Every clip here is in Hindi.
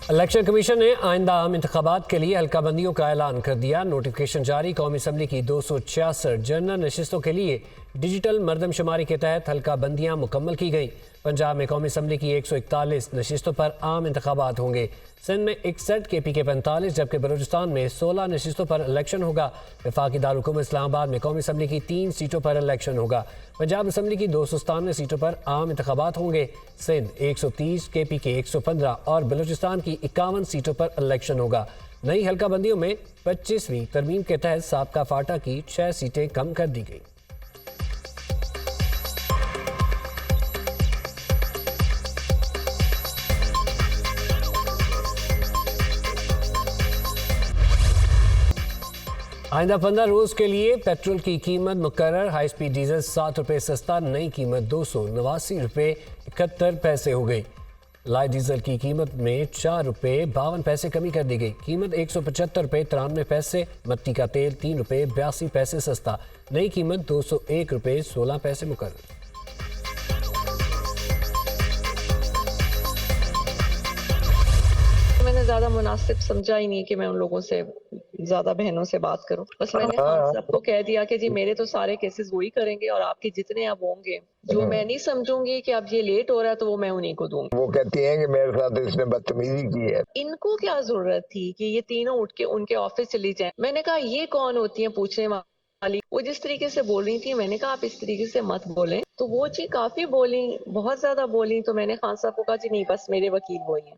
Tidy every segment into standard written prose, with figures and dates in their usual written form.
इलेक्शन कमीशन ने आइंदा आम इंतखाबात के लिए हल्का बंदियों का ऐलान कर दिया। नोटिफिकेशन जारी। कौमी असम्बली की 266 जनरल नशिस्तों के लिए डिजिटल मरदमशुमारी के तहत हल्का बंदियाँ मुकम्मल की गई। पंजाब में कौमी असम्बली की 141 नशिस्तों पर आम इंतखाबात होंगे। सिंध में 61, KP के 45, जबकि बलूचिस्तान में 16 नशिस्तों पर इलेक्शन होगा। वफाकी दारुल इस्लामाबाद में कौमी असम्बली की 3 सीटों पर इलेक्शन होगा। पंजाब असम्बली की 297 सीटों पर आम इंतखाबात होंगे। सिंध 130, KP के 115 और बलूचिस्तान की 51 सीटों पर इलेक्शन होगा। नई हल्का बंदियों में 25वीं तरमीम के तहत साबका फाटा की 6 सीटें कम कर दी गई। आइंदा 15 रोज के लिए पेट्रोल की कीमत मुकर्रर। हाई स्पीड डीजल 7 रुपये सस्ता, नई कीमत 289 रुपये 71 पैसे हो गई। लाइट डीजल की कीमत में 4 रुपये 52 पैसे कमी कर दी गई। कीमत 175 रुपये 93 पैसे। मट्टी का तेल 3 रुपये 82 पैसे सस्ता, नई कीमत 201 रुपये 16 पैसे मुकर्रर। मैंने ज्यादा मुनासिब समझा ही नहीं कि मैं उन लोगों से ज्यादा बहनों से बात करूं। बस मैंने खान साहब को कह दिया कि जी मेरे तो सारे केसेस वही करेंगे और आपके जितने अब होंगे जो मैं नहीं समझूंगी कि अब ये लेट हो रहा है तो वो मैं उन्हीं को दूंगी। वो कहती हैं कि मेरे साथ इसने बदतमीजी की है। इनको क्या जरूरत थी कि ये तीनों उठ के उनके ऑफिस चली जाएं। मैंने कहा ये कौन होती है पूछने वाली। वो जिस तरीके से बोल रही थी मैंने कहा आप इस तरीके से मत बोलें। तो वो जी काफी बोली, बहुत ज्यादा बोली। तो मैंने खान साहब को कहा जी नहीं बस मेरे वकील वही हैं।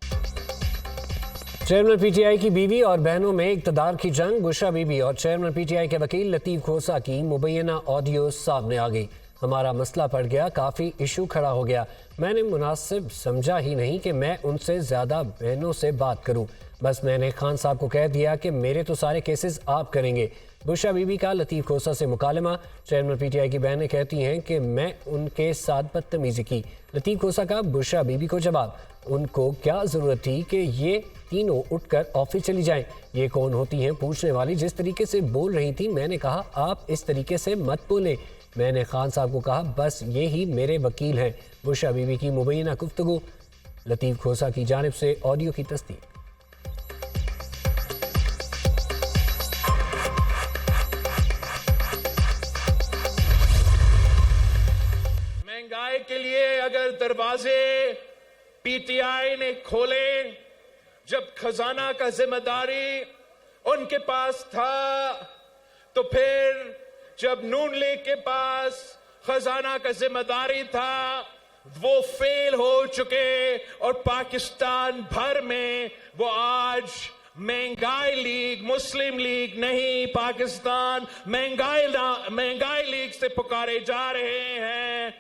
चेयरमैन PTI की बीवी और बहनों में इक़्तिदार की जंग। बुशरा बीबी और चेयरमैन PTI के वकील लतीफ़ खोसा की मुबैना ऑडियो सामने आ गई। हमारा मसला पड़ गया, काफ़ी इशू खड़ा हो गया। मैंने मुनासिब समझा ही नहीं कि मैं उनसे ज़्यादा बहनों से बात करूं। बस मैंने खान साहब को कह दिया कि मेरे तो सारे केसेस आप करेंगे। बुशरा बीबी का लतीफ़ खोसा से मुकालमा। चेयरमैन PTI की बहनें कहती हैं कि मैं उनके साथ बदतमीज़ी की। लतीफ़ खोसा का बुशरा बीबी को जवाब। उनको क्या ज़रूरत थी कि ये तीनों उठकर ऑफिस चली जाएं? ये कौन होती हैं पूछने वाली? जिस तरीके से बोल रही थी मैंने कहा आप इस तरीके से मत बोलें। मैंने खान साहब को कहा बस ये ही मेरे वकील हैं। बुशरा बीबी की मुबैना गुफ्तगू। लतीफ़ खोसा की जानिब से ऑडियो की तस्दीक। महंगाई के लिए अगर दरवाजे PTI ने खोले, जब खजाना का जिम्मेदारी उनके पास था, तो फिर जब नून लीग के पास खजाना का जिम्मेदारी था वो फेल हो चुके और पाकिस्तान भर में वो आज महंगाई लीग, मुस्लिम लीग नहीं, पाकिस्तान महंगाई लीग से पुकारे जा रहे हैं।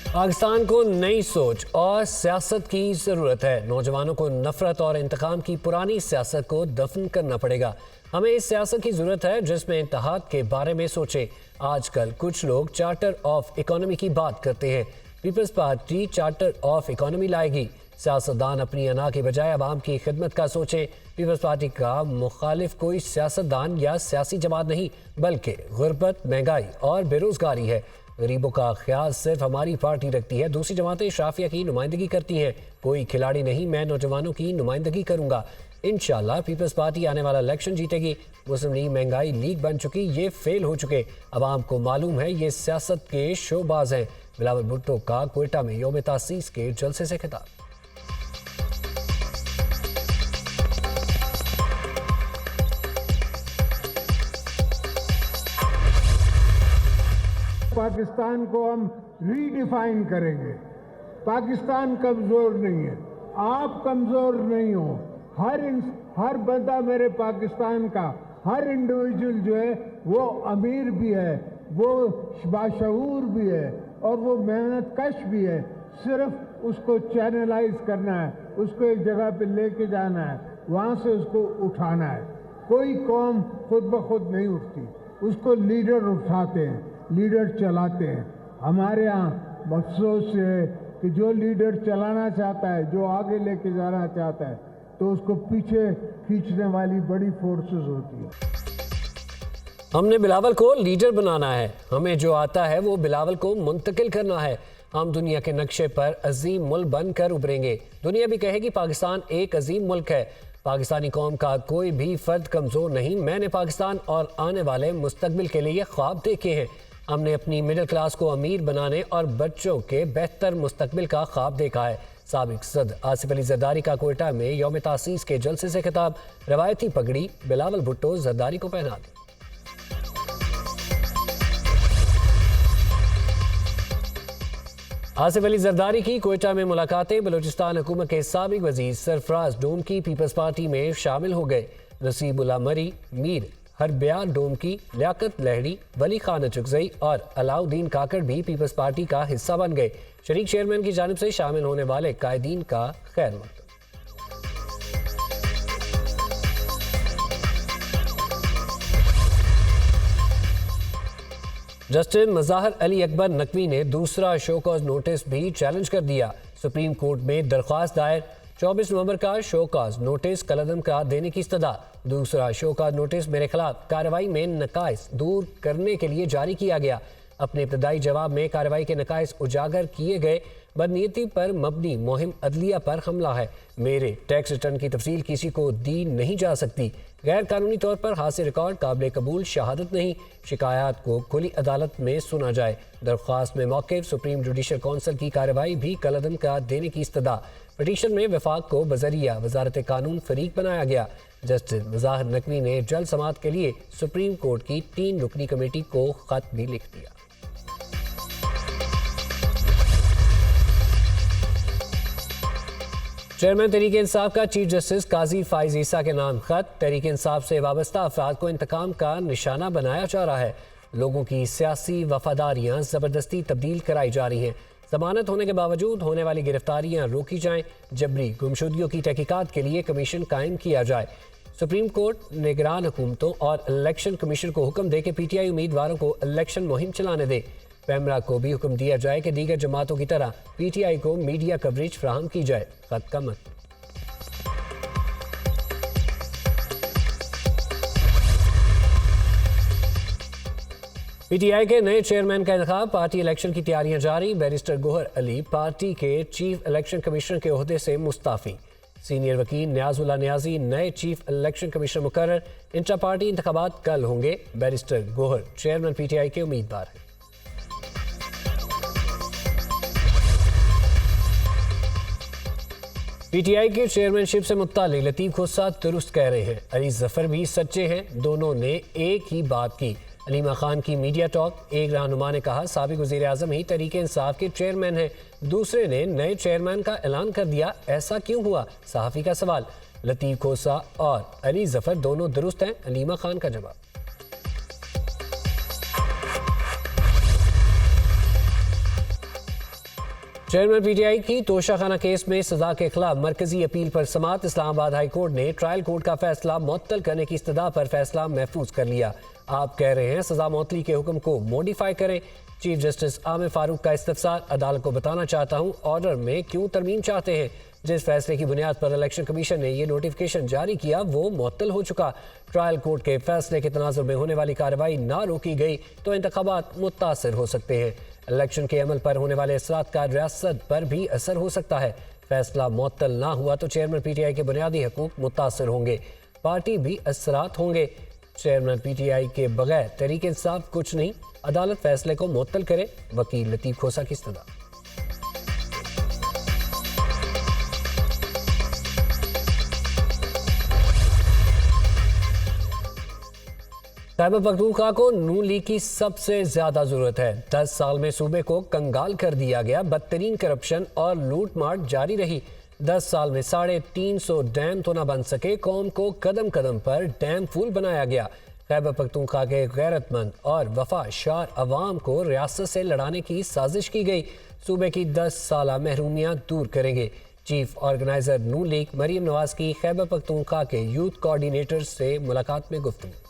पाकिस्तान को नई सोच और सियासत की ज़रूरत है। नौजवानों को नफरत और इंतकाम की पुरानी सियासत को दफन करना पड़ेगा। हमें इस सियासत की ज़रूरत है जिसमें इत्तेहाद के बारे में सोचे। आजकल कुछ लोग चार्टर ऑफ इकोनॉमी की बात करते हैं। Peoples Party charter of economy लाएगी। सियासतदान अपनी अना के बजाय आवाम की खिदमत का सोचें। पीपल्स पार्टी का मुखालिफ कोई सियासतदान या सियासी जमात नहीं बल्कि गुर्बत, महंगाई और बेरोजगारी है। गरीबों का ख्याल सिर्फ हमारी पार्टी रखती है। दूसरी जमातें शाफिया की नुमाइंदगी करती हैं। कोई खिलाड़ी नहीं, मैं नौजवानों की नुमाइंदगी करूंगा। इंशाल्लाह पीपल्स पार्टी आने वाला इलेक्शन जीतेगी। मुस्लिम लीग महंगाई लीग बन चुकी, ये फेल हो चुके। अवाम को मालूम है ये सियासत के शोबाज हैं। बिलावल भुट्टो का क्वेटा में यौम तासीस के जलसे से खिताब। पाकिस्तान को हम रीडिफाइन करेंगे। पाकिस्तान कमजोर नहीं है, आप कमजोर नहीं हो। हर बंदा मेरे पाकिस्तान का, हर इंडिविजुअल जो है वो अमीर भी है, वो बाशऊर भी है और वो मेहनत कश भी है। सिर्फ उसको चैनलाइज करना है, उसको एक जगह पे लेके जाना है, वहाँ से उसको उठाना है। कोई कौम खुद ब खुद नहीं उठती, उसको लीडर उठाते हैं, लीडर चलाते हैं। हमारे यहाँ अफसोस है कि जो लीडर चलाना चाहता है, जो आगे लेके जाना चाहता है, तो उसको पीछे खींचने वाली बड़ी फोर्सेस होती है। हमने बिलावल को लीडर बनाना है, हमें जो आता है वो बिलावल को मुंतकिल करना है। हम दुनिया के नक्शे पर अजीम मुल्क बनकर उभरेंगे। दुनिया भी कहेगी पाकिस्तान एक अजीम मुल्क है। पाकिस्तानी कौम का कोई भी फर्द कमज़ोर नहीं। मैंने पाकिस्तान और आने वाले मुस्तकबिल के लिए ख्वाब देखे हैं। हमने अपनी मिडिल क्लास को अमीर बनाने और बच्चों के बेहतर मुस्तकबिल का ख्वाब देखा है। साबिक सदर आसिफ अली जरदारी का कोयटा में यौम तासीस के जलसे से खिताब। रवायती पगड़ी बिलावल भुट्टो जरदारी को पहना दी। आसिफ अली जरदारी की कोयटा में मुलाकातें। बलूचिस्तान हुकूमत के साबिक वजीर सरफराज डोम की पीपल्स पार्टी में शामिल हो गए। नसीबुल्ला मरी, मीर हरब्यार डोम की, लियाकत लहड़ी, वली खान चुगजई और अलाउद्दीन काकड़ भी पीपल्स पार्टी का हिस्सा बन गए। शरीक चेयरमैन की जानिब से शामिल होने वाले कायदीन का खैर मकदम। जस्टिस मज़ाहर अली अकबर नकवी ने दूसरा शो कॉज नोटिस भी चैलेंज कर दिया। सुप्रीम कोर्ट में दरख्वास्त दायर। 24 नवंबर का शो कॉज नोटिस कलअदम का देने की इस्तदा। दूसरा शो कॉज नोटिस मेरे खिलाफ कार्रवाई में नकाइस दूर करने के लिए जारी किया गया। अपने इब्तदाई जवाब में कार्रवाई के नकाइस उजागर किए गए। बदनीयती पर मबनी मुहिम अदलिया पर हमला है। मेरे टैक्स रिटर्न की तफसील किसी को दी नहीं जा सकती। गैर कानूनी तौर पर हासिल रिकॉर्ड काबिल कबूल शहादत नहीं। शिकायत को खुली अदालत में सुना जाए। दरख्वास्त में मौक़िफ़ सुप्रीम जुडिशल कौंसिल की कार्रवाई भी कलअदम का देने की इस्तदा। पटिशन में वफाक को बजरिया वजारत कानून फरीक बनाया गया। जस्टिस मज़ाहर नकवी ने जल्द समाअत के लिए सुप्रीम कोर्ट की 3 रुकनी कमेटी को खत भी लिख दिया। चेयरमैन तहरीक इंसाफ का चीफ जस्टिस काजी फाइज ईसा के नाम खत। तहरीक इंसाफ से वाबस्ता अफराद को इंतकाम का निशाना बनाया जा रहा है। लोगों की सियासी वफादारियां ज़बरदस्ती तब्दील कराई जा रही हैं। जमानत होने के बावजूद होने वाली गिरफ्तारियां रोकी जाएं। जबरी गुमशुदगियों की तहकीकात के लिए कमीशन कायम किया जाए। सुप्रीम कोर्ट निगरान हुकूमतों और इलेक्शन कमीशन को हुक्म दे के पीटीआई उम्मीदवारों को इलेक्शन मुहिम चलाने दे। पैमरा को भी हुक्म दिया जाए कि दीगर जमातों की तरह पीटीआई को मीडिया कवरेज फ्राहम की जाए। खत का मत। पीटीआई के नए चेयरमैन का इंतखाब। पार्टी इलेक्शन की तैयारियां जारी। बैरिस्टर गोहर अली पार्टी के चीफ इलेक्शन कमिश्नर के ओहदे से मुस्ताफी। सीनियर वकील न्याजुल्लाह न्याजी नए चीफ इलेक्शन कमिश्नर मुकर्रर। इंट्रा पार्टी इंतखाबात कल होंगे। बैरिस्टर गोहर चेयरमैन पीटीआई के उम्मीदवार हैं। पीटीआई की चेयरमैनशिप से मुत्तालिक लतीफ़ खोसा दुरुस्त कह रहे हैं। अली जफर भी सच्चे हैं। दोनों ने एक ही बात की। अलीमा खान की मीडिया टॉक। एक रहनुमा ने कहा साबिक वज़ीर आज़म ही तहरीक इंसाफ के चेयरमैन हैं। दूसरे ने नए चेयरमैन का ऐलान कर दिया। ऐसा क्यों हुआ? सहाफ़ी का सवाल। लतीफ़ खोसा और अली जफर दोनों दुरुस्त हैं। अलीमा खान का जवाब। चेयरमैन पीटीआई की तोशाखाना केस में सजा के खिलाफ मरकजी अपील पर समाअत। इस्लामाबाद हाई कोर्ट ने ट्रायल कोर्ट का फैसला मुअत्तल करने की इस्तदा पर फैसला महफूज कर लिया। आप कह रहे हैं सजा मुअत्तली के हुक्म को मॉडिफाई करें। चीफ जस्टिस आमिर फारूक का इस्तफसार। अदालत को बताना चाहता हूं ऑर्डर में क्यों तरमीम चाहते हैं। जिस फैसले की बुनियाद पर इलेक्शन कमीशन ने यह नोटिफिकेशन जारी किया वो मुअत्तल हो चुका। ट्रायल कोर्ट के फैसले के तनाजुर में होने वाली कार्रवाई ना रोकी गई तो इंतखाबात मुतासर हो सकते हैं। इलेक्शन के अमल पर होने वाले असरात का रियासत पर भी असर हो सकता है। फैसला मुअत्तल ना हुआ तो चेयरमैन पीटीआई के बुनियादी हकूक मुतासर होंगे। पार्टी भी असरात होंगे। चेयरमैन पीटीआई के बगैर तहरीक इंसाफ कुछ नहीं। अदालत फैसले को मुअत्तल करे। वकील लतीफ़ खोसा की इस्तदा। खैबर पख्तूनख्वा को नून लीग की सबसे ज्यादा जरूरत है। 10 साल में सूबे को कंगाल कर दिया गया। बदतरीन करप्शन और लूट मार जारी रही। 10 साल में 350 डैम तो ना बन सके। कौम को कदम कदम पर डैम फूल बनाया गया। खैबर पख्तूनख्वा के गैरतमंद और वफाशार अवाम को रियासत से लड़ाने की साजिश की गई। सूबे की 10 साला महरूमियां दूर करेंगे। चीफ ऑर्गेनाइजर नून लीग मरीम नवाज की खैबर पख्तूनख्वा के यूथ कोऑर्डिनेटर से मुलाकात में गुफ्तगू।